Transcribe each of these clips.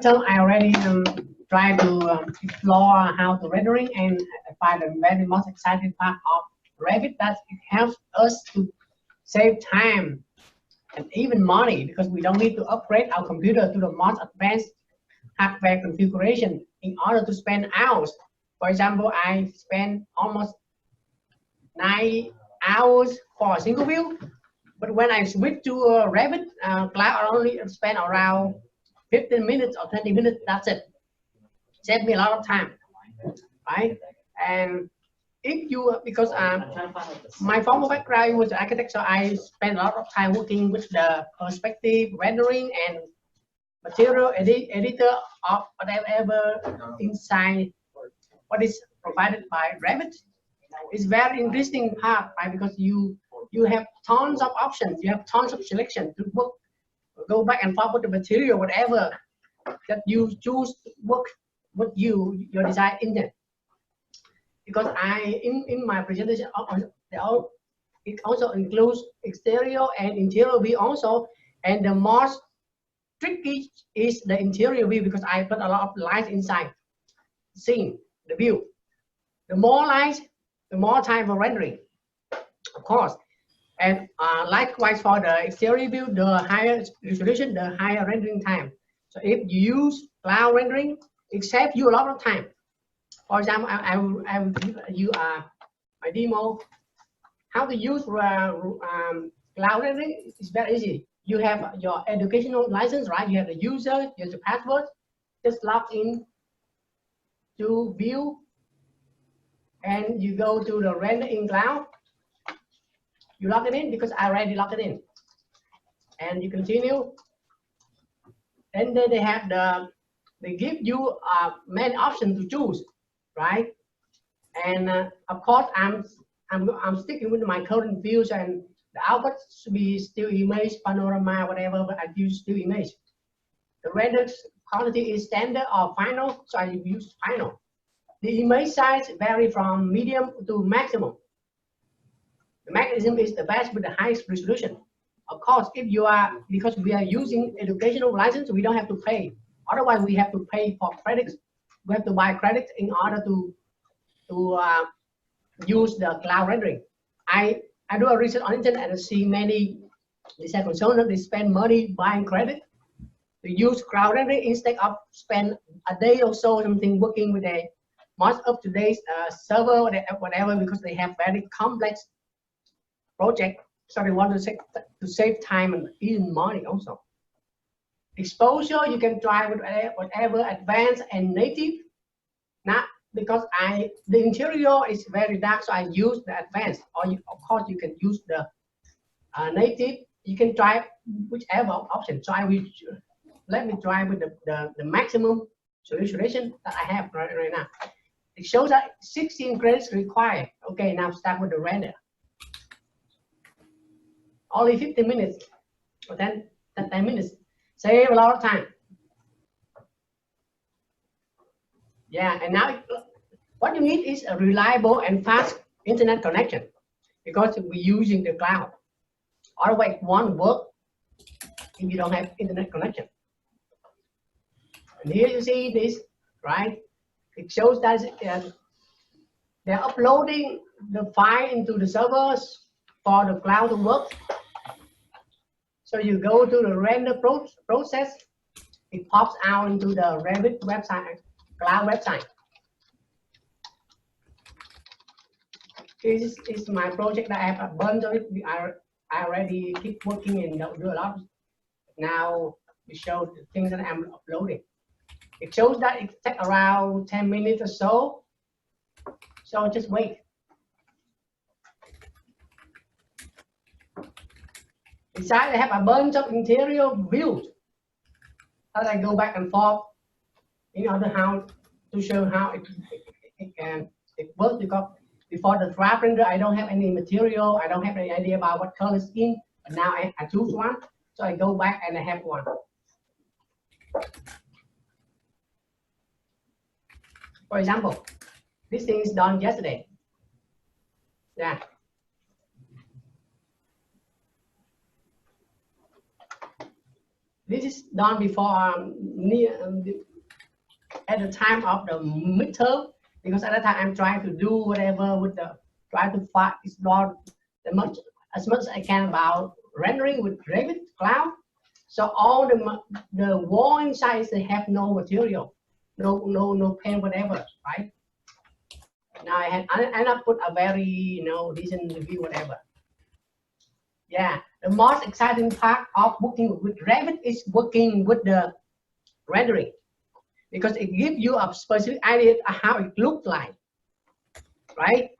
So I already tried to explore how to rendering, and I find the very most exciting part of Revit that it helps us to save time and even money, because we don't need to upgrade our computer to the most advanced hardware configuration in order to spend hours. For example, I spend almost 9 hours for a single view, but when I switch to Revit cloud, I only spend around 15 minutes or 20 minutes. That's it. Save me a lot of time, right? And if you, because my former background was architect, so I spent a lot of time working with the perspective rendering and material editor of whatever inside what is provided by Revit. It's very interesting part, right? Because you have tons of options, you have tons of selection to work, go back and forth with the material, whatever that you choose to work with your design in there. Because in my presentation, it also includes exterior and interior view also, and the most tricky is the interior view, because I put a lot of lines inside scene, the view. The more lines, the more time for rendering, of course. And likewise for the exterior view, the higher resolution, the higher rendering time. So if you use cloud rendering, it saves you a lot of time. For example, I will give you my demo. How to use cloud rendering is very easy. You have your educational license, right? You have the user, you have the password. Just log in to view, and you go to the render in cloud. You log it in, because I already logged it in, and you continue. And then they give you many options to choose, right? And of course, I'm sticking with my current views, and the output should be still image, panorama, whatever, but I use still image. The render quality is standard or final, so I use final. The image size vary from medium to maximum. The maximum is the best with the highest resolution. Of course, if you are, because we are using educational license, we don't have to pay. Otherwise, we have to pay for credits. We have to buy credits in order to use the cloud rendering. I do a research on internet and see many design consultants, they spend money buying credit to use cloud rendering instead of spend a day or so something working with a most up-to-date server or whatever, because they have very complex project, so they want to save time and even money also. Exposure, you can try with whatever advanced and native. Now, because the interior is very dark, so I use the advanced, or of course you can use the native. You can try whichever option. So I will let me try with the maximum solution that I have right now. It shows that 16 credits required. Okay, now start with the render. Only 15 minutes or 10 minutes. Save a lot of time. Yeah, and now what you need is a reliable and fast internet connection, because we're using the cloud. Otherwise, it won't work if you don't have internet connection. And here you see this, right? It shows that they're uploading the file into the servers for the cloud to work. So you go to the render process, it pops out into the Revit website, cloud website. This is my project that I have a bunch of it. I already keep working and do a lot. Now we show the things that I'm uploading. It shows that it takes around 10 minutes or so. So just wait. Inside, I have a bunch of interior views that I go back and forth in order to show how it works. Because before the draft render, I don't have any material. I don't have any idea about what color scheme. But now I choose one, so I go back and I have one. For example, this thing is done yesterday. Yeah. This is done before at the time of the midterm, because at that time I'm trying to do whatever with the try to find explore as much as I can about rendering with Revit cloud. So all the wall inside they have no material, no paint, whatever, right? Now I not put a very decent review, whatever. Yeah, the most exciting part of working with Revit is working with the rendering, because it gives you a specific idea of how it looks like, right?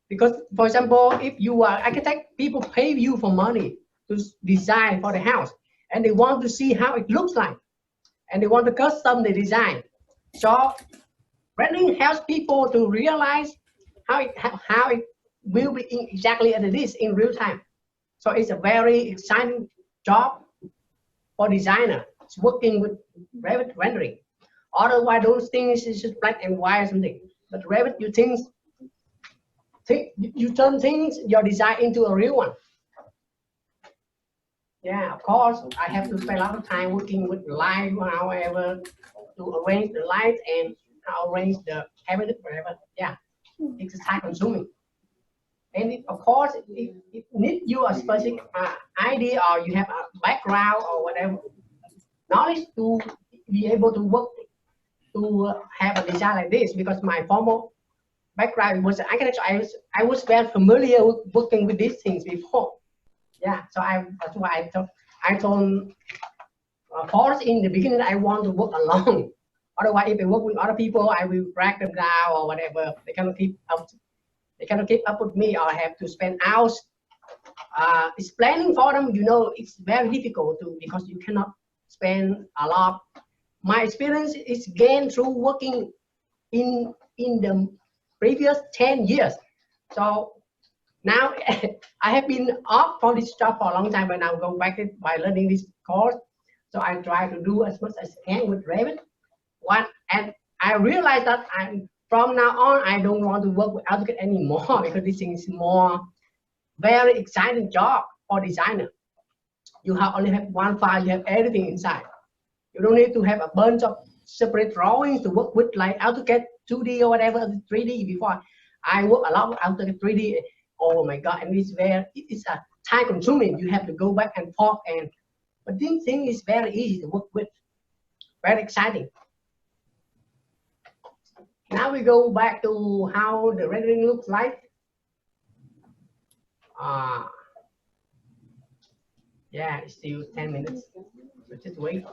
Because, for example, if you are architect, people pay you for money to design for the house, and they want to see how it looks like, and they want to custom the design. So rendering helps people to realize how it will be exactly as it is in real time. So it's a very exciting job for designer. It's working with Revit rendering. Otherwise, those things is just black and white or something. But Revit, you turn things, your design into a real one. Yeah, of course, I have to spend a lot of time working with light, however, to arrange the light and arrange the cabinet, whatever. Yeah, it's time consuming. And of course, it needs you a specific idea, or you have a background or whatever knowledge to be able to work to have a design like this. Because my formal background was architecture, I was very familiar with working with these things before. Yeah, so that's why I told Forrest in the beginning I want to work alone. Otherwise, if I work with other people, I will drag them down or whatever. They cannot keep up. They cannot keep up with me, or I have to spend hours explaining for them. It's very difficult because you cannot spend a lot. My experience is gained through working in the previous 10 years. So now I have been off from this job for a long time, but now go back by learning this course. So I try to do as much as I can with Revit. And I realized that from now on, I don't want to work with AutoCAD anymore, because this thing is more very exciting job for designer. You only have one file, you have everything inside. You don't need to have a bunch of separate drawings to work with, like AutoCAD 2D or whatever, 3D before. I work a lot with AutoCAD 3D. Oh my God, and it's a time consuming. You have to go back and forth, but this thing is very easy to work with, very exciting. Now we go back to how the rendering looks like. Yeah, it's still 10 minutes. So just wait.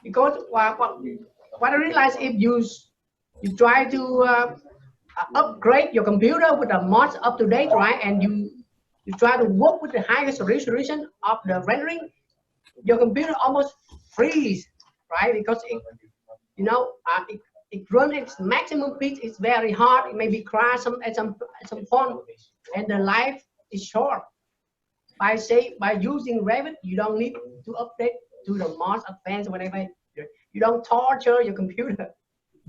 Because what I realized, if you try to upgrade your computer with the most up to date, right, and you try to work with the highest resolution of the rendering, your computer almost freeze, right? Because it runs its maximum speed. It's very hard. It may be crash at some point, and the life is short. By using Revit, you don't need to update to the most advanced whatever. You don't torture your computer.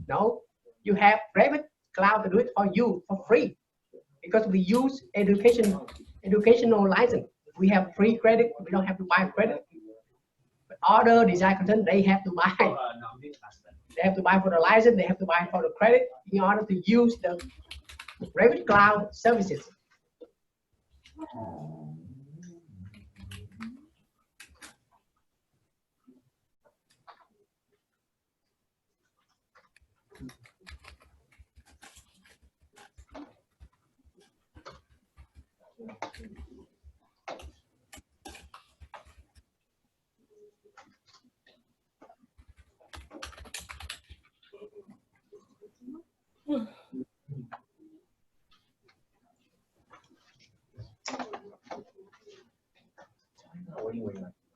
No, you have Revit Cloud to do it for you for free, because we use educational license. We have free credit. We don't have to buy credit. But other design content, they have to buy. They have to buy for the license. They have to buy for the credit in order to use the Revit Cloud services.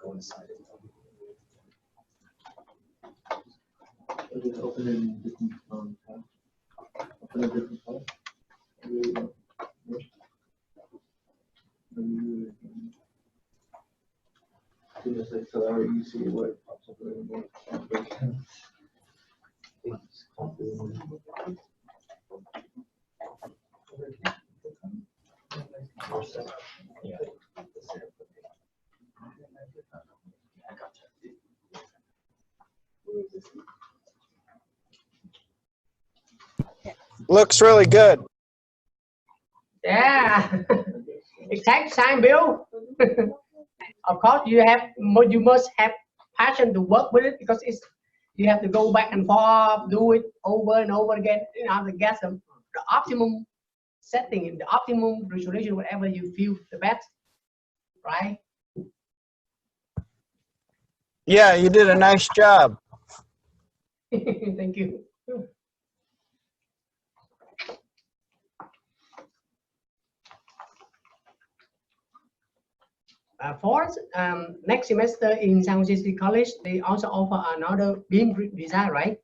Go inside it. Open in different open a different file. So that way you see what pops up anymore. Looks really good. Yeah, it takes time, Bill. Of course, you must have passion to work with it because you have to go back and forth, do it over and over again in order to get the optimum setting, the optimum resolution, whatever you feel the best, right? Yeah, you did a nice job. Thank you. Fourth, next semester in San Jose College, they also offer another BIM design, right?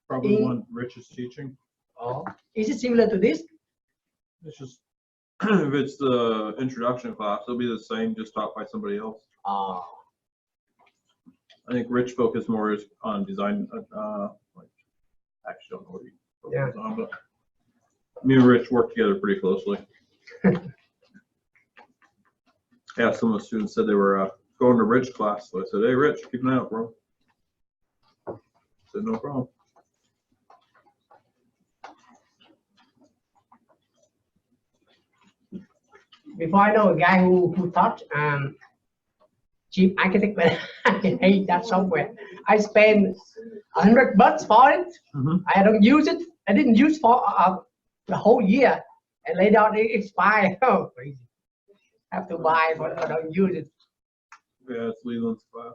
Probably one Rich is teaching. Oh, is it similar to this? It's just, if it's the introduction class, it'll be the same, just taught by somebody else. Oh, I think Rich focused more on design, like, actually don't know what he focuses on, but me and Rich work together pretty closely. Yeah, some of the students said they were going to Rich class, so I said, hey, Rich, keep an eye out for him. I said, no problem. before I know a guy who taught chief architect, but I hate that software. I spent $100 for it. I don't use it. I didn't use for the whole year, and later on it expired. Oh, crazy! Have to buy, but I don't use it. Yeah, it's Leland's class.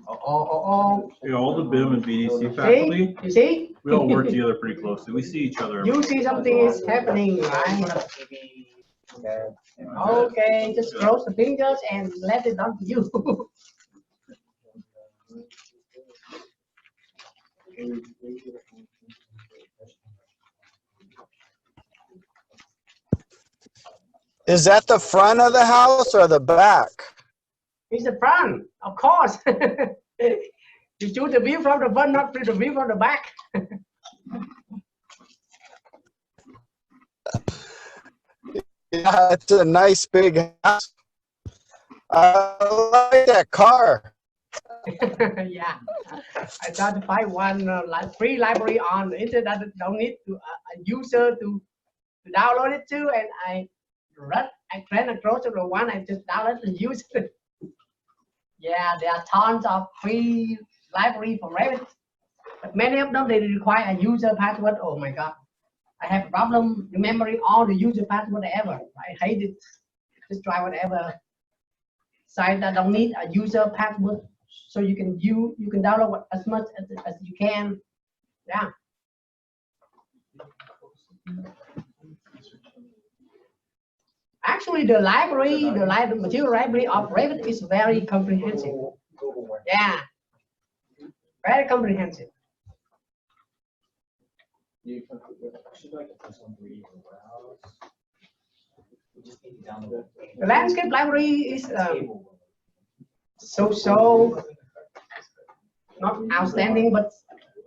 Oh. Yeah, all the BIM and BDC faculty, You see? we all work together pretty closely. We see each other. You see something is happening, right? Okay, just cross the fingers and let it down to you. Is that the front of the house or the back? It's the front, of course. You choose the view from the front, not the view from the back. Yeah, it's a nice big house. I like that car. Yeah, I tried to find one free library on the internet that don't need to a user to download it to, and I ran across the one I just downloaded and used it. Yeah, there are tons of free library for Revit, but many of them they require a user password. Oh my God, I have a problem remembering all the user password ever. I hate it. Just try whatever site that don't need a user password, so you can download as much as you can. Yeah. Actually, the material library of Revit is very comprehensive. Yeah, very comprehensive. The landscape library is so not outstanding, but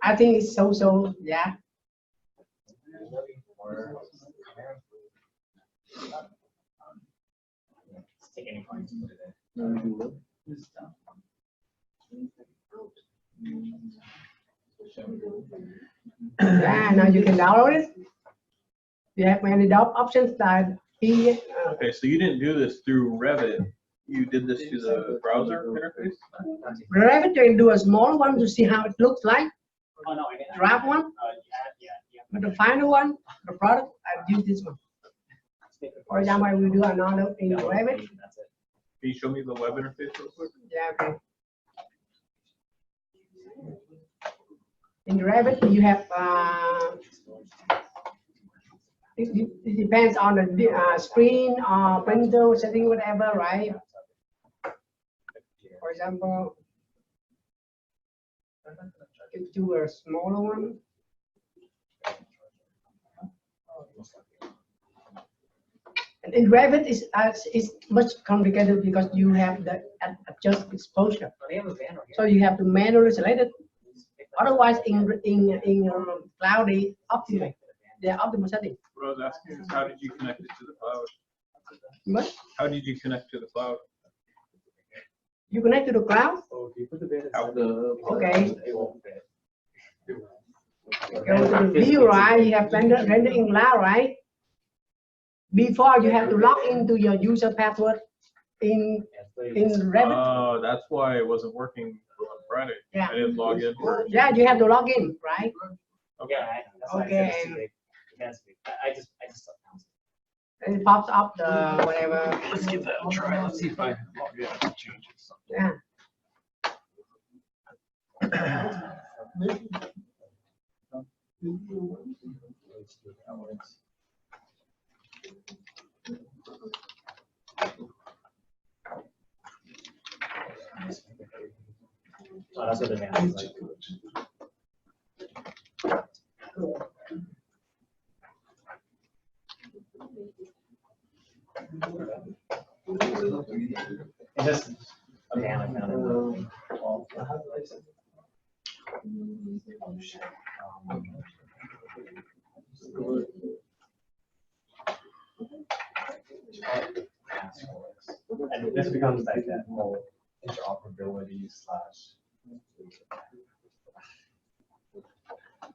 I think it's so. Yeah. Yeah, now you can download it. You have many options that Okay, so you didn't do this through Revit. You did this through the browser interface? Revit, you can do a small one to see how it looks like. Draft one. But the final one, the product, I've used this one. For example, I will do another in Revit. Can you show me the web interface real quick? Yeah, okay. In Revit, you have it depends on the screen or printer setting, whatever, right? For example, do a smaller one. And in Revit is much complicated because you have the adjust exposure. So you have to manually select it. Otherwise, in cloudy optimal, they're optimal setting. What I was asking is, how did you connect it to the cloud? What? How did you connect to the cloud? You connect to the cloud? How? Okay. Go to the view, right? You have render in cloud, right? Before you have to log into your user password in Revit. Oh, that's why it wasn't working on Friday. Yeah. I didn't log in. Yeah, you have to log in, right? Okay. Okay. I just And it pops up the whatever. Let's give that a try. Let's see if I log in and change it. Yeah. Oh, that's what the man is like. It's just a man I found it. And this becomes like that whole interoperability /